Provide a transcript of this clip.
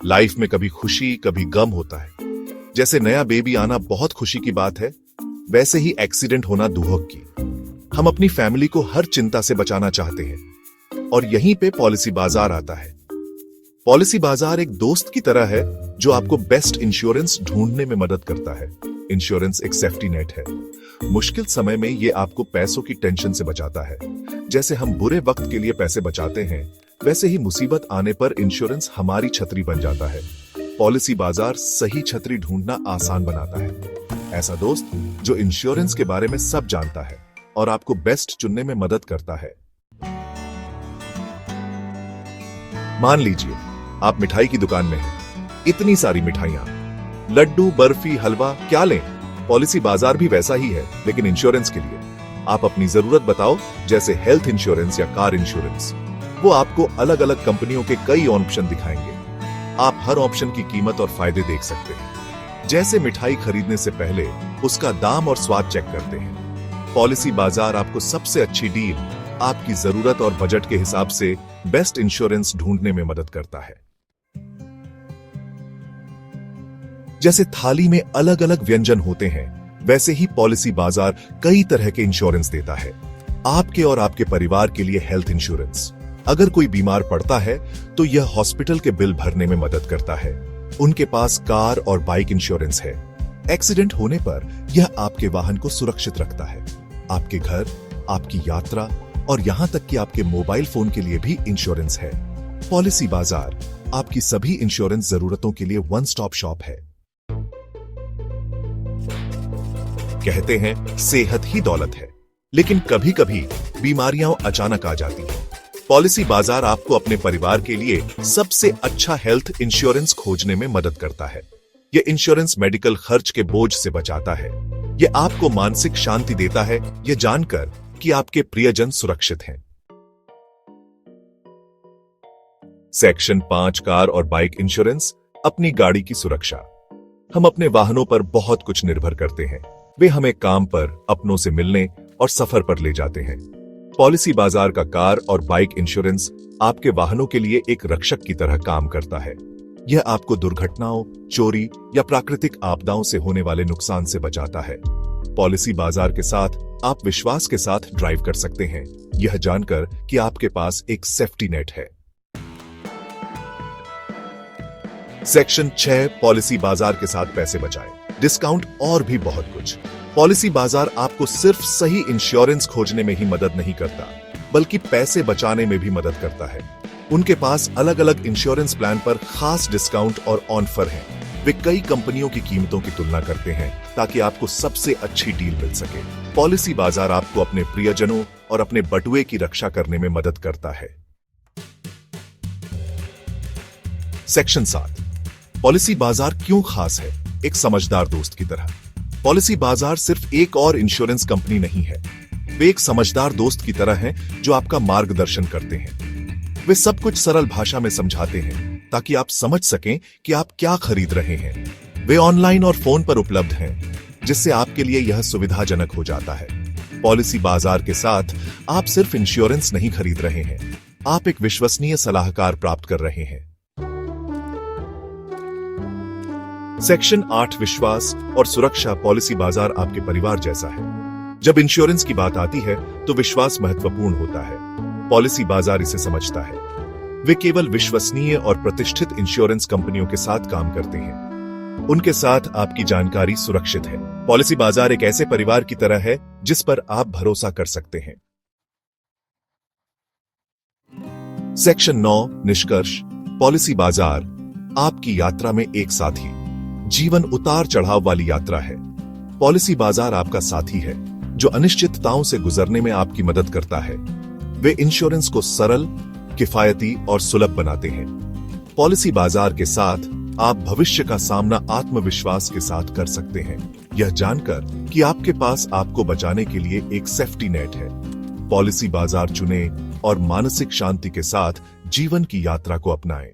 Life में कभी खुशी कभी गम होता है। जैसे नया बेबी आना बहुत खुशी की बात है, वैसे ही एक्सीडेंट होना दुहक की। हम अपनी फैमिली को हर चिंता से बचाना चाहते हैं और यहीं पे पॉलिसी बाजार आता है। पॉलिसी बाजार एक दोस्त की तरह है जो आपको बेस्ट इंश्योरेंस ढूंढने में मदद करता है। इंश्योरेंस एक सेफ्टी नेट है। मुश्किल समय में ये आपको पैसों की टेंशन से बचाता है। जैसे हम बुरे वक्त के लिए पैसे बचाते हैं, वैसे ही मुसीबत आने पर इंश्योरेंस हमारी छतरी बन जाता है। पॉलिसी बाजार सही छतरी ढूंढना आसान बनाता है। ऐसा दोस्त जो इंश्योरेंस के बारे में सब जानता है और आपको बेस्ट चुनने में मदद करता है। मान लीजिए आप मिठाई की दुकान में हैं। इतनी सारी मिठाइयां, लड्डू, बर्फी, हलवा, क्या लें? पॉलिसी बाजार भी वैसा ही है, लेकिन इंश्योरेंस के लिए। आप अपनी जरूरत बताओ, जैसे हेल्थ इंश्योरेंस या कार इंश्योरेंस। वो आपको अलग अलग कंपनियों के कई ऑप्शन दिखाएंगे। आप हर ऑप्शन की कीमत और फायदे देख सकते हैं। जैसे मिठाई खरीदने से पहले उसका दाम और स्वाद चेक करते हैं। पॉलिसी बाजार आपको सबसे अच्छी डील, आपकी जरूरत और बजट के हिसाब से बेस्ट इंश्योरेंस ढूंढने में मदद करता है। जैसे थाली में अलग अलग व्यंजन होते हैं, वैसे ही पॉलिसी बाजार कई तरह के इंश्योरेंस देता है। आपके और आपके परिवार के लिए हेल्थ इंश्योरेंस। अगर कोई बीमार पड़ता है तो यह हॉस्पिटल के बिल भरने में मदद करता है। उनके पास कार और बाइक इंश्योरेंस है। एक्सीडेंट होने पर यह आपके वाहन को सुरक्षित रखता है। आपके घर, आपकी यात्रा और यहां तक कि आपके मोबाइल फोन के लिए भी इंश्योरेंस है। पॉलिसी बाजार आपकी सभी इंश्योरेंस जरूरतों के लिए वन स्टॉप शॉप है। कहते हैं सेहत ही दौलत है, लेकिन कभी कभी बीमारियां अचानक आ जाती हैं। पॉलिसी बाजार आपको अपने परिवार के लिए सबसे अच्छा हेल्थ इंश्योरेंस खोजने में मदद करता है। यह इंश्योरेंस मेडिकल खर्च के बोझ से बचाता है। यह आपको मानसिक शांति देता है, यह जानकर कि आपके प्रियजन सुरक्षित हैं। सेक्शन 5 कार और बाइक इंश्योरेंस, अपनी गाड़ी की सुरक्षा। हम अपने वाहनों पर बहुत कुछ निर्भर करते हैं। वे हमें काम पर, अपनों से मिलने और सफर पर ले जाते हैं। पॉलिसी बाजार का कार और बाइक इंश्योरेंस आपके वाहनों के लिए एक रक्षक की तरह काम करता है। यह आपको दुर्घटनाओं, चोरी या प्राकृतिक आपदाओं से होने वाले नुकसान से बचाता है। पॉलिसी बाजार के साथ आप विश्वास के साथ ड्राइव कर सकते हैं, यह जानकर कि आपके पास एक सेफ्टी नेट है। सेक्शन 6 पॉलिसी बाजार के साथ पैसे बचाएं, डिस्काउंट और भी बहुत कुछ। पॉलिसी बाजार आपको सिर्फ सही इंश्योरेंस खोजने में ही मदद नहीं करता, बल्कि पैसे बचाने में भी मदद करता है। उनके पास अलग अलग इंश्योरेंस प्लान पर खास डिस्काउंट और ऑफर हैं। वे कई कंपनियों की कीमतों की तुलना करते हैं ताकि आपको सबसे अच्छी डील मिल सके। पॉलिसी बाजार आपको अपने प्रियजनों और अपने बटुए की रक्षा करने में मदद करता है। सेक्शन 7 पॉलिसी बाजार क्यों खास है? एक समझदार दोस्त की तरह। पॉलिसी बाजार सिर्फ एक और इंश्योरेंस कंपनी नहीं है। वे एक समझदार दोस्त की तरह हैं जो आपका मार्गदर्शन करते हैं। वे सब कुछ सरल भाषा में समझाते हैं ताकि आप समझ सकें कि आप क्या खरीद रहे हैं। वे ऑनलाइन और फोन पर उपलब्ध हैं, जिससे आपके लिए यह सुविधाजनक हो जाता है। पॉलिसी बाजार के साथ आप सिर्फ इंश्योरेंस नहीं खरीद रहे हैं, आप एक विश्वसनीय सलाहकार प्राप्त कर रहे हैं। सेक्शन 8 विश्वास और सुरक्षा। पॉलिसी बाजार आपके परिवार जैसा है। जब इंश्योरेंस की बात आती है तो विश्वास महत्वपूर्ण होता है। पॉलिसी बाजार इसे समझता है। वे केवल विश्वसनीय और प्रतिष्ठित इंश्योरेंस कंपनियों के साथ काम करते हैं। उनके साथ आपकी जानकारी सुरक्षित है। पॉलिसी बाजार एक ऐसे परिवार की तरह है जिस पर आप भरोसा कर सकते हैं। सेक्शन 9 निष्कर्ष। पॉलिसी बाजार आपकी यात्रा में एक साथी। जीवन उतार चढ़ाव वाली यात्रा है। पॉलिसी बाजार आपका साथी है जो अनिश्चितताओं से गुजरने में आपकी मदद करता है। वे इंश्योरेंस को सरल, किफायती और सुलभ बनाते हैं। पॉलिसी बाजार के साथ आप भविष्य का सामना आत्मविश्वास के साथ कर सकते हैं, यह जानकर कि आपके पास आपको बचाने के लिए एक सेफ्टी नेट है। पॉलिसी बाजार चुनें और मानसिक शांति के साथ जीवन की यात्रा को अपनाएं।